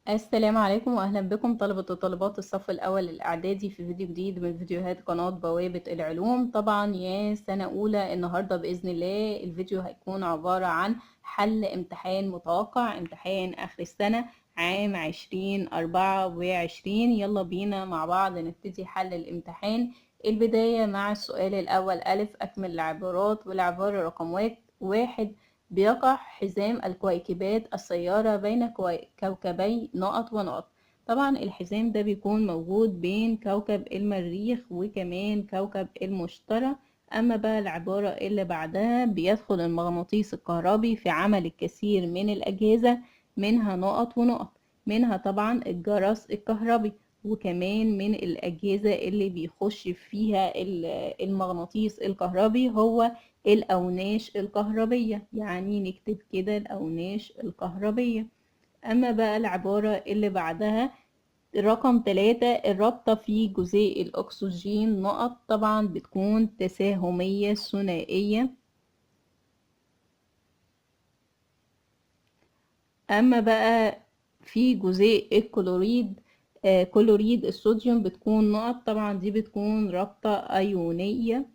السلام عليكم واهلا بكم طلبة وطالبات الصف الاول الاعدادي في فيديو جديد من فيديوهات قناة بوابة العلوم. طبعا يا سنة اولى النهاردة باذن الله الفيديو هيكون عبارة عن حل امتحان متوقع، امتحان اخر السنة عام 2024. يلا بينا مع بعض نبتدي حل الامتحان. البداية مع السؤال الاول: الف اكمل العبارات. والعبارة رقم واحد: بيقع حزام الكويكبات السيارة بين كوكبي نقط ونقط. طبعا الحزام ده بيكون موجود بين كوكب المريخ وكمان كوكب المشتري. أما بقى العبارة اللي بعدها: بيدخل المغناطيس الكهربي في عمل الكثير من الأجهزة منها نقط ونقط. منها طبعا الجرس الكهربي، وكمان من الأجهزة اللي بيخش فيها المغناطيس الكهربي هو الأوناش الكهربية، يعني نكتب كده الأوناش الكهربية. أما بقى العبارة اللي بعدها رقم 3: الرابطة في جزيء الأكسجين نقط. طبعا بتكون تساهمية ثنائية. أما بقى في جزيء الكلوريد كلوريد الصوديوم بتكون نقط. طبعا دي بتكون رابطة أيونية.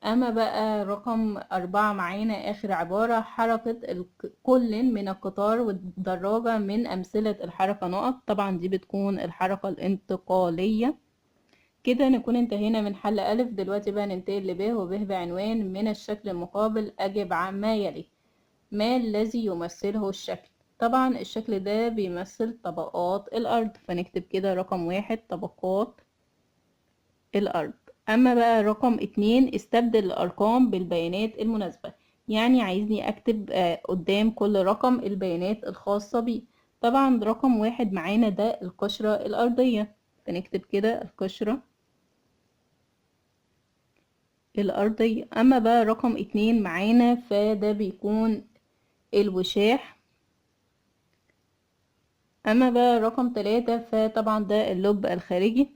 أما بقى رقم 4 معانا آخر عبارة: حركة كل من القطار والدراجة من أمثلة الحركة نقط. طبعا دي بتكون الحركة الانتقالية. كده نكون انتهينا من حل ألف. دلوقتي بقى ننتقل لب، وب بعنوان: من الشكل المقابل أجب عما يلي. ما الذي يمثله الشكل؟ طبعا الشكل ده بيمثل طبقات الأرض، فنكتب كده رقم 1 طبقات الأرض. أما بقى رقم 2: استبدل الأرقام بالبيانات المناسبة. يعني عايزني أكتب قدام كل رقم البيانات الخاصة بيه. طبعا رقم 1 معانا ده القشرة الأرضية، فنكتب كده القشرة الأرضية. أما بقى رقم 2 معانا فده بيكون الوشاح. أما بقى رقم 3 فطبعا ده اللب الخارجي.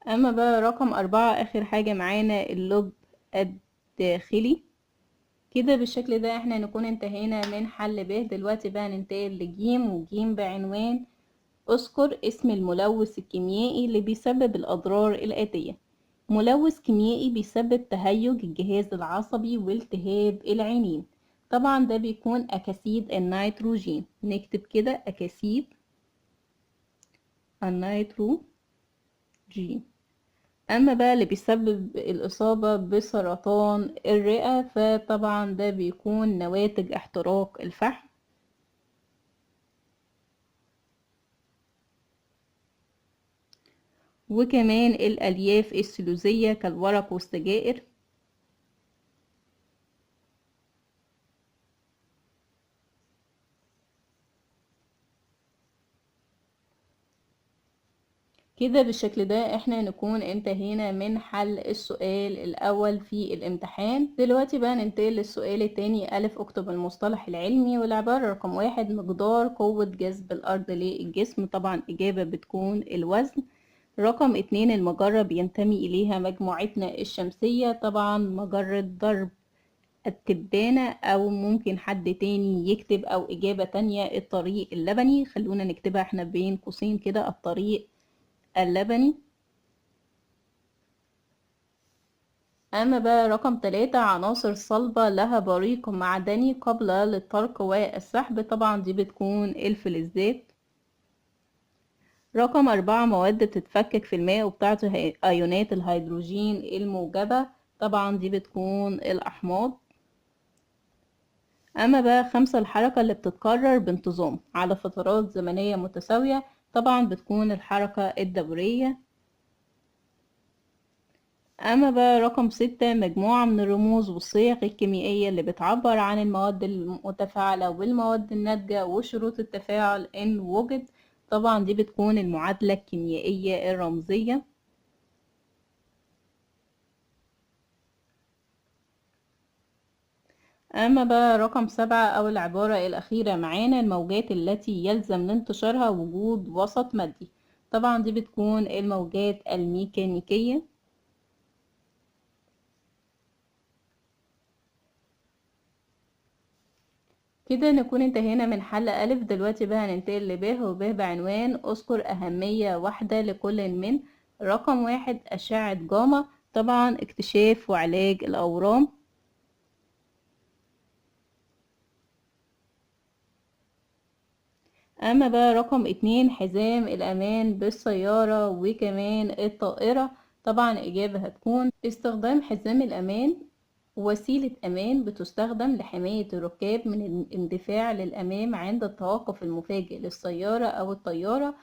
أما بقى رقم 4 آخر حاجة معانا اللب الداخلي. كده بالشكل ده احنا نكون انتهينا من حل ب. دلوقتي بقى ننتقل لجيم، وجيم بعنوان: اذكر اسم الملوث الكيميائي اللي بيسبب الأضرار الآتية. ملوث كيميائي بيسبب تهيج الجهاز العصبي والتهاب العينين. طبعا ده بيكون أكاسيد النيتروجين، نكتب كده أكاسيد النيتروجين. أما بقى اللي بيسبب الإصابة بسرطان الرئة فطبعا ده بيكون نواتج احتراق الفحم. وكمان الألياف السلوزية كالورق والسجائر. كده بالشكل ده احنا نكون انتهينا من حل السؤال الأول في الامتحان. دلوقتي بقى ننتقل للسؤال التاني. ألف اكتب المصطلح العلمي. والعبارة رقم 1: مقدار قوة جذب الأرض للجسم. طبعا إجابة بتكون الوزن. رقم 2: المجرة بينتمي إليها مجموعتنا الشمسية. طبعا مجرة درب التبانة، أو ممكن حد تاني يكتب أو إجابة تانية الطريق اللبني. خلونا نكتبها احنا بين قوسين كده الطريق اللبني. أما بقى رقم 3: عناصر صلبة لها بريق معدني قابلة للطرق والسحب. طبعا دي بتكون الفلزات. رقم 4: مواد بتتفكك في الماء وبتعطي أيونات الهيدروجين الموجبة. طبعا دي بتكون الأحماض. أما بقى 5: الحركة اللي بتتكرر بانتظام على فترات زمنية متساوية. طبعا بتكون الحركة الدورية. أما بقى رقم 6: مجموعة من الرموز والصيغ الكيميائية اللي بتعبر عن المواد المتفاعلة والمواد الناتجة وشروط التفاعل إن وجد. طبعا دي بتكون المعادلة الكيميائية الرمزية. أما بقى رقم 7 أو العبارة الأخيرة معانا: الموجات التي يلزم لانتشارها وجود وسط مادي. طبعا دي بتكون الموجات الميكانيكية. كده نكون انتهينا من حل ألف. دلوقتي بقى هننتقل لب، وب بعنوان اذكر أهمية واحدة لكل من. رقم 1 أشعة جاما، طبعا اكتشاف وعلاج الأورام. أما بقى رقم 2 حزام الأمان بالسيارة وكمان الطائرة، طبعا إجابة هتكون استخدام حزام الأمان وسيلة أمان بتستخدم لحماية الركاب من الاندفاع للأمام عند التوقف المفاجئ للسيارة أو الطيارة.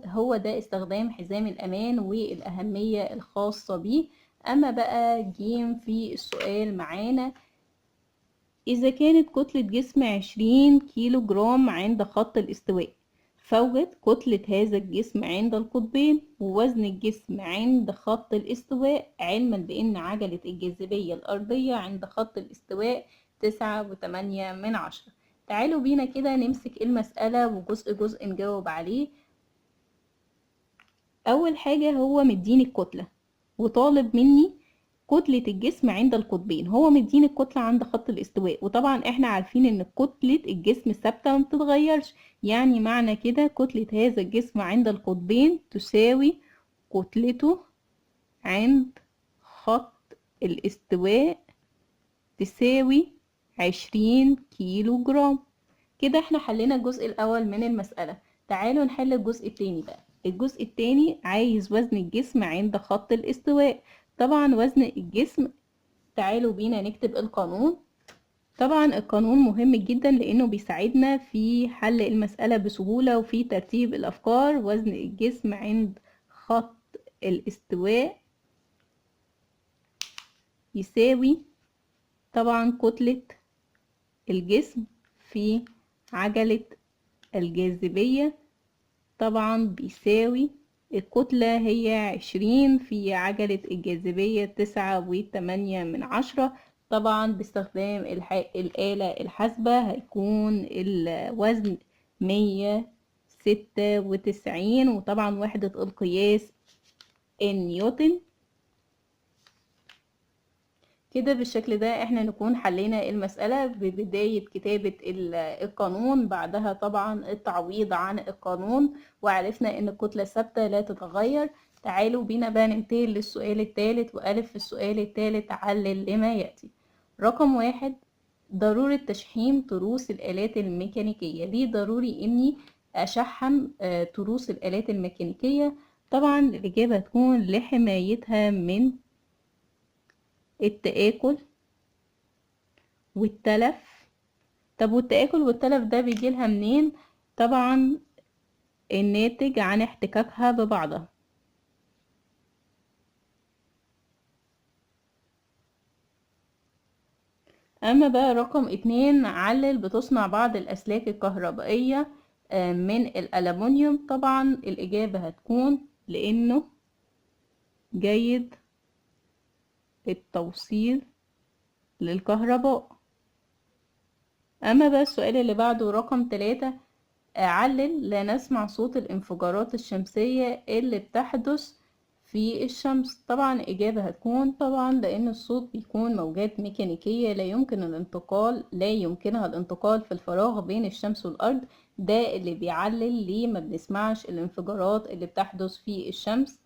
هو ده استخدام حزام الأمان والأهمية الخاصة بيه. أما بقى جيم في السؤال معانا، إذا كانت كتلة جسم 20 كيلو جرام عند خط الاستواء، فوجد كتلة هذا الجسم عند القطبين ووزن الجسم عند خط الاستواء، علما بأن عجلة الجاذبية الأرضية عند خط الاستواء 9.8. تعالوا بينا كده نمسك المسألة وجزء جزء نجاوب عليه. أول حاجة هو مديني الكتلة وطالب مني كتلة الجسم عند القطبين. هو مديني الكتلة عند خط الاستواء، وطبعا احنا عارفين ان كتلة الجسم ثابتة ما بتتغيرش، يعني معنى كده كتلة هذا الجسم عند القطبين تساوي كتلته عند خط الاستواء تساوي 20 كيلو جرام. كده احنا حلينا الجزء الأول من المسألة. تعالوا نحل الجزء التاني بقى. الجزء التاني عايز وزن الجسم عند خط الاستواء. طبعا وزن الجسم، تعالوا بينا نكتب القانون. طبعا القانون مهم جدا لأنه بيساعدنا في حل المسألة بسهولة وفي ترتيب الأفكار. وزن الجسم عند خط الاستواء يساوي طبعا كتلة الجسم في عجلة الجاذبية، طبعا بيساوي الكتلة هي 20 في عجلة الجاذبية 9.8. طبعا باستخدام الآلة الحاسبة هيكون الوزن 196، وطبعا وحدة القياس النيوتن. كده بالشكل ده احنا نكون حلينا المسألة ببداية كتابة القانون، بعدها طبعا التعويض عن القانون، وعرفنا ان الكتلة ثابتة لا تتغير. تعالوا بينا بقى ننتقل للسؤال الثالث. وألف في السؤال الثالث علل لما يأتي. رقم 1 ضرورة تشحيم تروس الآلات الميكانيكية. ليه ضروري اني اشحم تروس الآلات الميكانيكية؟ طبعا الإجابة هتكون لحمايتها من التآكل والتلف. طب والتآكل والتلف ده بيجيلها منين؟ طبعا الناتج عن احتكاكها ببعضها. اما بقى رقم 2 علل بتصنع بعض الاسلاك الكهربائية من الألمنيوم. طبعا الإجابة هتكون لأنه جيد التوصيل للكهرباء. اما بقى السؤال اللي بعده رقم 3 علل لا نسمع صوت الانفجارات الشمسية اللي بتحدث في الشمس. طبعا إجابة هتكون طبعا لأن الصوت بيكون موجات ميكانيكية لا يمكنها الانتقال في الفراغ بين الشمس والأرض. ده اللي بيعلل ليه ما بنسمعش الانفجارات اللي بتحدث في الشمس.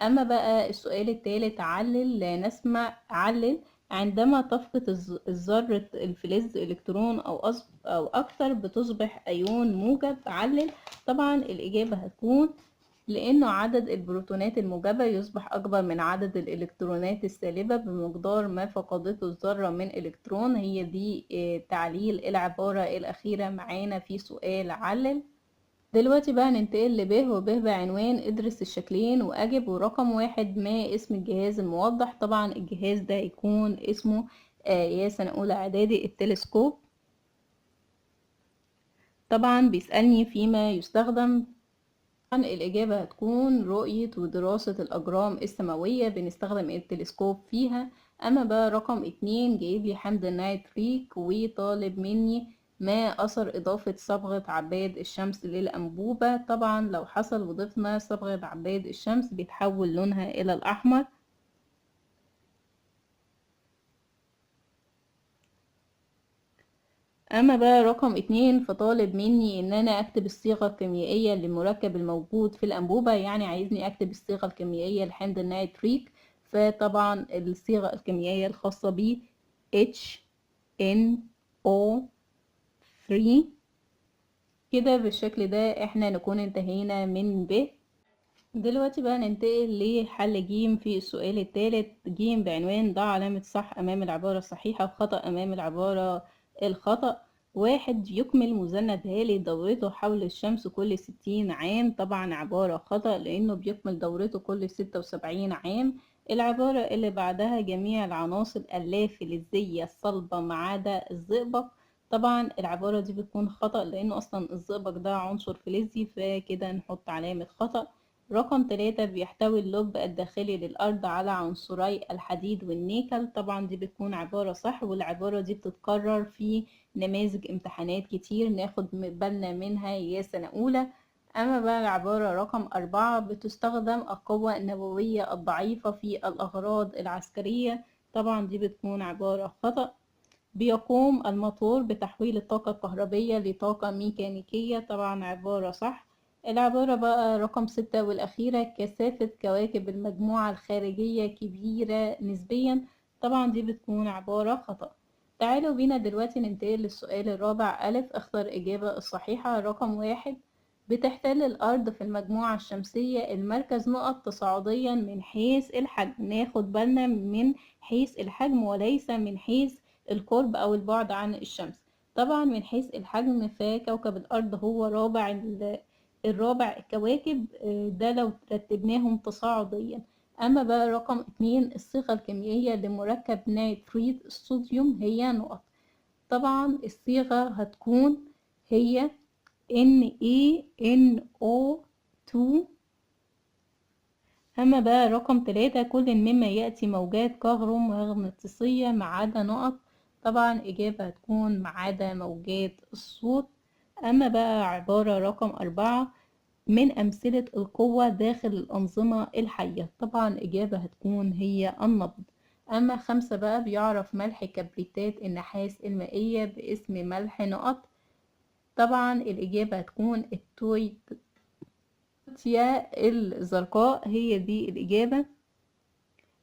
أما بقى السؤال الثالث علل لا نسمع. علل عندما تفقد الذرة الفلز إلكترون أو أكثر بتصبح أيون موجب. علل. طبعا الإجابة هتكون لأنه عدد البروتونات الموجبة يصبح أكبر من عدد الإلكترونات السالبة بمقدار ما فقدته الذرة من إلكترون. هي دي تعليل العبارة الأخيرة معانا في سؤال علل. دلوقتي بقى ننتقل لب، وب بعنوان ادرس الشكلين وأجب. ورقم 1 ما اسم الجهاز الموضح؟ طبعا الجهاز ده يكون اسمه يا سنة أولى إعدادي التلسكوب. طبعا بيسألني فيما يستخدم. طبعا الإجابة هتكون رؤية ودراسة الأجرام السماوية، بنستخدم التلسكوب فيها. أما بقى رقم 2 جايب لي حمض النيتريك وطالب مني ما أثر إضافة صبغة عباد الشمس للأنبوبة. طبعا لو حصل وضفنا صبغة عباد الشمس بيتحول لونها إلى الأحمر. اما بقى رقم 2 فطالب مني ان انا اكتب الصيغة الكيميائية للمركب الموجود في الانبوبة، يعني عايزني اكتب الصيغة الكيميائية لحمض النيتريك. فطبعا الصيغة الكيميائية الخاصة ب HNO3. كده بالشكل ده احنا نكون انتهينا من ب. دلوقتي بقى ننتقل لحل ج في السؤال الثالث. ج بعنوان ضع علامة صح أمام العبارة الصحيحة وخطأ أمام العبارة الخطأ. واحد، يكمل مذنب هالي دورته حول الشمس كل 60 عام. طبعا عبارة خطأ لأنه بيكمل دورته كل 76 عام. العبارة اللي بعدها جميع العناصر اللافلزية الصلبة ما عدا الزئبق. طبعا العبارة دي بتكون خطأ لأنه أصلا الزئبق ده عنصر فلزي، فكده نحط علامة خطأ. رقم 3، بيحتوي اللب الداخلي للأرض على عنصري الحديد والنيكل. طبعا دي بتكون عبارة صح، والعبارة دي بتتكرر في نماذج امتحانات كتير ناخد بالنا منها يا سنة أولى. أما بقى العبارة رقم 4، بتستخدم القوة النووية الضعيفة في الأغراض العسكرية. طبعا دي بتكون عبارة خطأ. بيقوم الموتور بتحويل الطاقة الكهربية لطاقة ميكانيكية. طبعا عبارة صح. العبارة بقى رقم 6 والأخيرة، كثافة كواكب المجموعة الخارجية كبيرة نسبيا. طبعا دي بتكون عبارة خطأ. تعالوا بينا دلوقتي ننتقل للسؤال الرابع. ألف، اختر إجابة الصحيحة. رقم 1، بتحتل الأرض في المجموعة الشمسية المركز نقط تصاعديا من حيث الحجم. ناخد بالنا من حيث الحجم وليس من حيث القرب أو البعد عن الشمس. طبعا من حيث الحجم فكوكب الأرض هو الرابع الكواكب، ده لو رتبناهم تصاعديا. أما بقى رقم 2، الصيغة الكيميائية لمركب نيتريت الصوديوم هي نقط. طبعا الصيغة هتكون هي NaNO2. أما بقى رقم 3، كل مما يأتي موجات كهرومغناطيسية ما عدا نقط. طبعا إجابة هتكون ما عدا موجات الصوت. أما بقى عبارة رقم 4، من أمثلة القوة داخل الأنظمة الحية. طبعا إجابة هتكون هي النبض. أما 5 بقى، بيعرف ملح كبريتات النحاس المائية باسم ملح نقط. طبعا الإجابة هتكون التويتيا الزرقاء، هي دي الإجابة.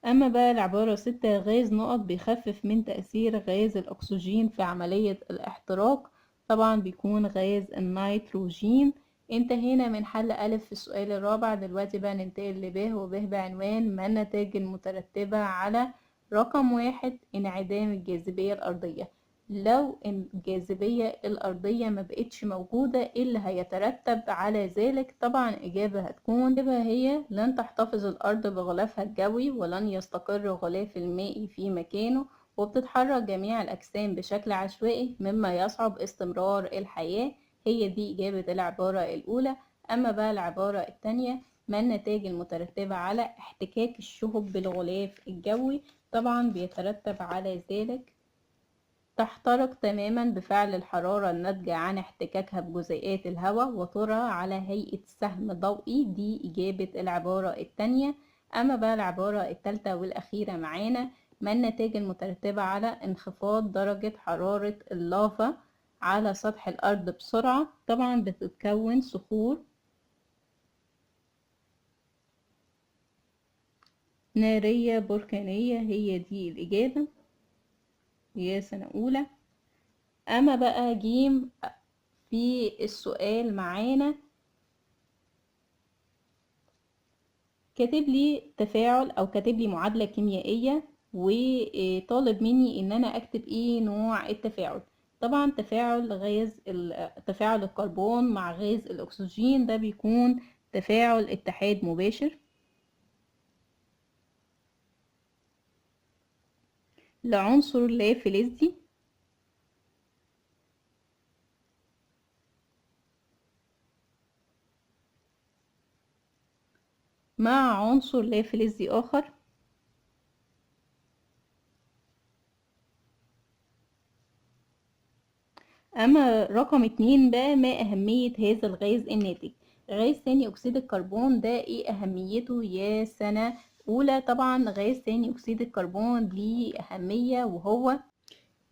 أما بقى العبارة 6، غاز نقط بيخفف من تأثير غاز الأكسجين في عملية الاحتراق. طبعا بيكون غاز النيتروجين. انتهينا من حل ألف في السؤال الرابع. دلوقتي بقى ننتقل لب، وب بعنوان ما النتائج المترتبة على رقم 1، انعدام الجاذبية الأرضية. لو الجاذبية الأرضية ما بقتش موجودة، ايه اللي هيترتب على ذلك؟ طبعا إجابة هتكون هي لن تحتفظ الأرض بغلافها الجوي، ولن يستقر غلاف المائي في مكانه، وبتتحرك جميع الأجسام بشكل عشوائي مما يصعب استمرار الحياة. هي دي إجابة العبارة الأولى. أما بقى العبارة الثانية، ما النتائج المترتبة على احتكاك الشهب بالغلاف الجوي؟ طبعا بيترتب على ذلك تحترق تماما بفعل الحرارة الناتجة عن احتكاكها بجزيئات الهواء وترى على هيئة سهم ضوئي. دي إجابة العبارة الثانية. أما بقى العبارة الثالثة والأخيرة معانا، ما النتائج المترتبة على انخفاض درجة حرارة اللافا على سطح الأرض بسرعة؟ طبعا بتتكون صخور نارية بركانية. هي دي الإجابة يا سنة أولى. أما بقى جيم في السؤال معانا، كاتب لي تفاعل او كاتب لي معادلة كيميائية، وطالب مني ان انا اكتب ايه نوع التفاعل. طبعا تفاعل الكربون مع غاز الاكسجين ده بيكون تفاعل اتحاد مباشر لعنصر لا فلزي مع عنصر لا فلزي اخر. اما رقم 2 بقى، ما اهمية هذا الغاز الناتج؟ غاز ثاني اكسيد الكربون ده ايه اهميته يا سنة اولى؟ طبعا غاز ثاني اكسيد الكربون ليه اهمية، وهو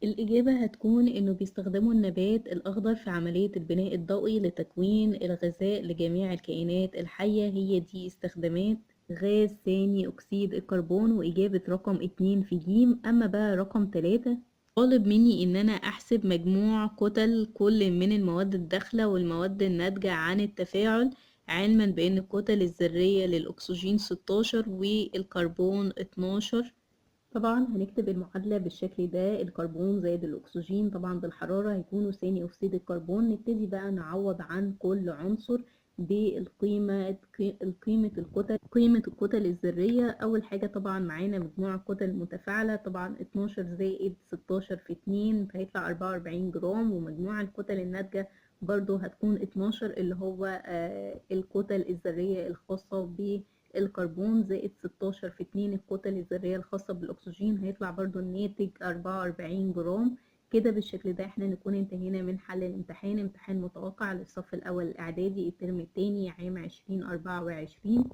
الإجابة هتكون إنه بيستخدموا النبات الأخضر في عملية البناء الضوئي لتكوين الغذاء لجميع الكائنات الحية. هي دي استخدامات غاز ثاني أكسيد الكربون. وإجابة رقم 2 في جيم. أما بقى رقم 3، طالب مني إن أنا أحسب مجموع كتل كل من المواد الداخلة والمواد الناتجة عن التفاعل، علما بأن الكتل الذرية للأكسجين 16 والكربون 12. طبعا هنكتب المعادلة بالشكل ده: الكربون زائد الأكسجين طبعا بالحرارة هيكونوا ثاني أكسيد الكربون. نبتدي بقى نعوض عن كل عنصر بالقيمة، قيمة الكتل الذرية. أول حاجة طبعا معانا مجموع الكتل المتفاعلة، طبعا 12 زائد 16 في 2 فهيطلع 44 جرام. ومجموع الكتل الناتجة برضو هتكون 12 اللي هو الكتل الذرية الخاصة الكربون زائد 16 في 2 الكتل الذرية الخاصة بالأكسجين، هيطلع برضو الناتج 44 جرام. كده بالشكل ده احنا نكون انتهينا من حل الامتحان، امتحان متوقع للصف الأول الإعدادي الترم الثاني عام 2024.